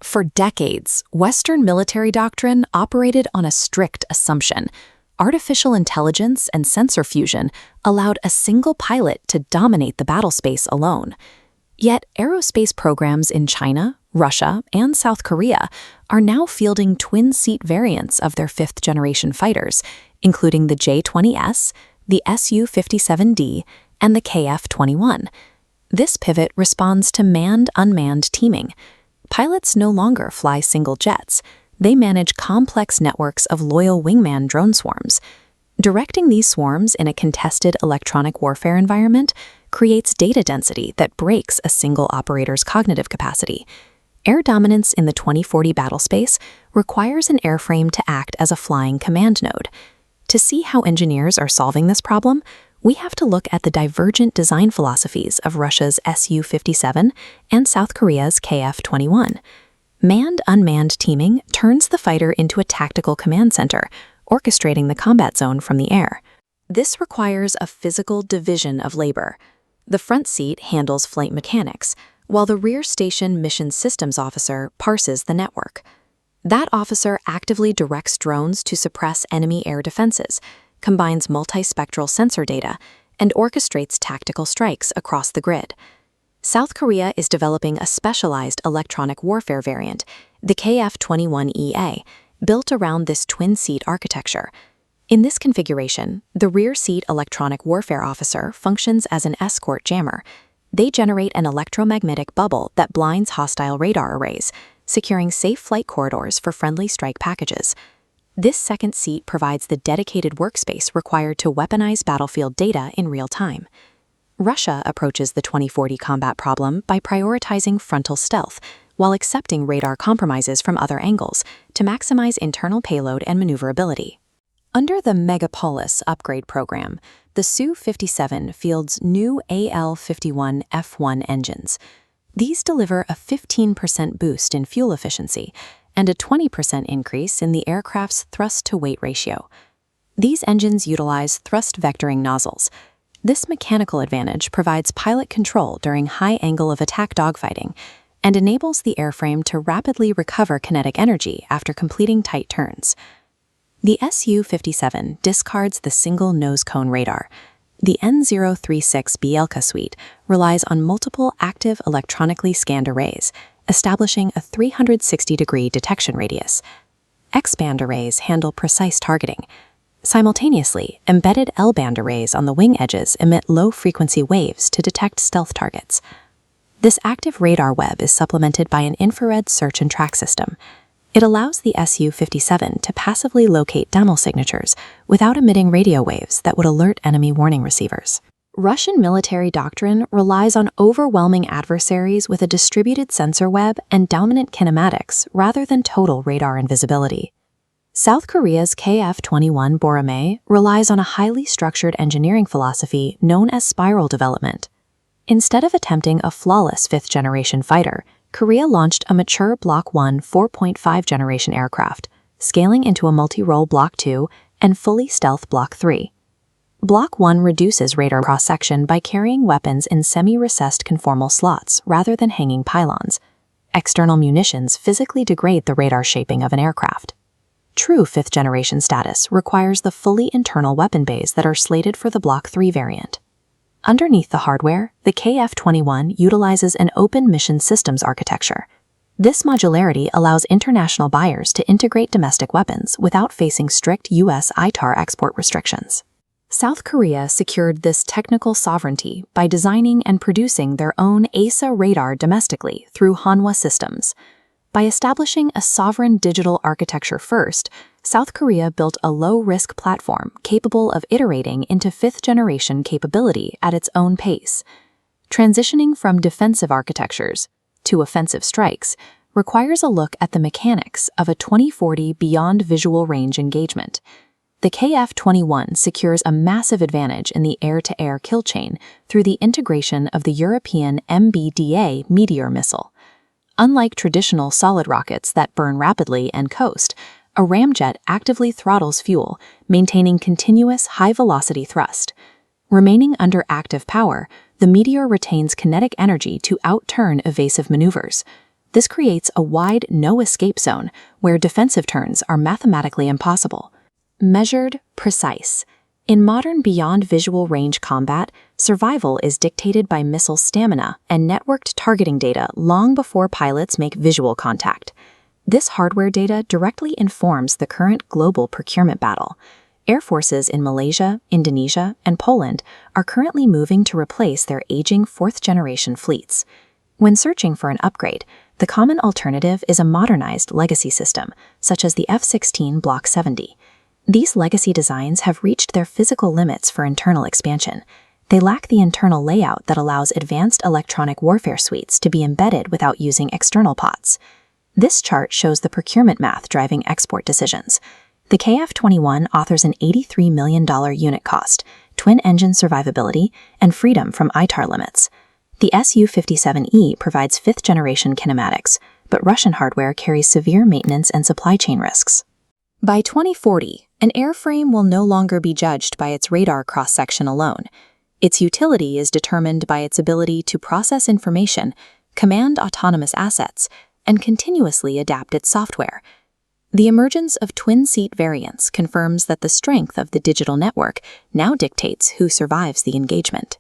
For decades, Western military doctrine operated on a strict assumption. Artificial intelligence and sensor fusion allowed a single pilot to dominate the battlespace alone. Yet aerospace programs in China, Russia, and South Korea are now fielding twin-seat variants of their fifth-generation fighters, including the J-20S, the Su-57D, and the KF-21. This pivot responds to manned-unmanned teaming. Pilots no longer fly single jets. They manage complex networks of loyal Wingman drone swarms. Directing these swarms in a contested electronic warfare environment creates data density that breaks a single operator's cognitive capacity. Air dominance in the 2040 battlespace requires an airframe to act as a flying command node. To see how engineers are solving this problem, we have to look at the divergent design philosophies of Russia's Su-57 and South Korea's KF-21. Manned-unmanned teaming turns the fighter into a tactical command center, orchestrating the combat zone from the air. This requires a physical division of labor. The front seat handles flight mechanics, while the rear station mission systems officer parses the network. That officer actively directs drones to suppress enemy air defenses, combines multispectral sensor data, and orchestrates tactical strikes across the grid. South Korea is developing a specialized electronic warfare variant, the KF-21EA, built around this twin-seat architecture. In this configuration, the rear-seat electronic warfare officer functions as an escort jammer. They generate an electromagnetic bubble that blinds hostile radar arrays, securing safe flight corridors for friendly strike packages. This second seat provides the dedicated workspace required to weaponize battlefield data in real time. Russia approaches the 2040 combat problem by prioritizing frontal stealth while accepting radar compromises from other angles to maximize internal payload and maneuverability. Under the Megapolis upgrade program, the Su-57 fields new AL-51 F1 engines. These deliver a 15% boost in fuel efficiency and a 20% increase in the aircraft's thrust-to-weight ratio. These engines utilize thrust vectoring nozzles. This mechanical advantage provides pilot control during high angle of attack dogfighting and enables the airframe to rapidly recover kinetic energy after completing tight turns. The Su-57 discards the single nose cone radar. The N036 Bielka suite relies on multiple active electronically scanned arrays, establishing a 360-degree detection radius. X-band arrays handle precise targeting. Simultaneously, embedded L-band arrays on the wing edges emit low-frequency waves to detect stealth targets. This active radar web is supplemented by an infrared search and track system. It allows the Su-57 to passively locate downel signatures without emitting radio waves that would alert enemy warning receivers. Russian military doctrine relies on overwhelming adversaries with a distributed sensor web and dominant kinematics rather than total radar invisibility. South Korea's KF-21 Boramae relies on a highly structured engineering philosophy known as spiral development. Instead of attempting a flawless fifth-generation fighter, Korea launched a mature Block 1 4.5-generation aircraft, scaling into a multi-role Block 2 and fully stealth Block 3. Block 1 reduces radar cross-section by carrying weapons in semi-recessed conformal slots rather than hanging pylons. External munitions physically degrade the radar shaping of an aircraft. True fifth-generation status requires the fully internal weapon bays that are slated for the Block 3 variant. Underneath the hardware, the KF-21 utilizes an open mission systems architecture. This modularity allows international buyers to integrate domestic weapons without facing strict U.S. ITAR export restrictions. South Korea secured this technical sovereignty by designing and producing their own AESA radar domestically through Hanwha Systems. By establishing a sovereign digital architecture first, South Korea built a low-risk platform capable of iterating into fifth-generation capability at its own pace. Transitioning from defensive architectures to offensive strikes requires a look at the mechanics of a 2040 beyond visual range engagement. The KF-21 secures a massive advantage in the air-to-air kill chain through the integration of the European MBDA Meteor missile. Unlike traditional solid rockets that burn rapidly and coast, a ramjet actively throttles fuel, maintaining continuous high-velocity thrust. Remaining under active power, the Meteor retains kinetic energy to outturn evasive maneuvers. This creates a wide no-escape zone where defensive turns are mathematically impossible. Measured, precise. In modern beyond visual range combat, survival is dictated by missile stamina and networked targeting data long before pilots make visual contact. This hardware data directly informs the current global procurement battle. Air forces in Malaysia, Indonesia, and Poland are currently moving to replace their aging fourth-generation fleets. When searching for an upgrade, the common alternative is a modernized legacy system, such as the F-16 Block 70. These legacy designs have reached their physical limits for internal expansion. They lack the internal layout that allows advanced electronic warfare suites to be embedded without using external pods. This chart shows the procurement math driving export decisions. The KF-21 offers an $83 million unit cost, twin-engine survivability, and freedom from ITAR limits. The Su-57E provides fifth-generation kinematics, but Russian hardware carries severe maintenance and supply chain risks. By 2040, an airframe will no longer be judged by its radar cross-section alone. Its utility is determined by its ability to process information, command autonomous assets, and continuously adapt its software. The emergence of twin-seat variants confirms that the strength of the digital network now dictates who survives the engagement.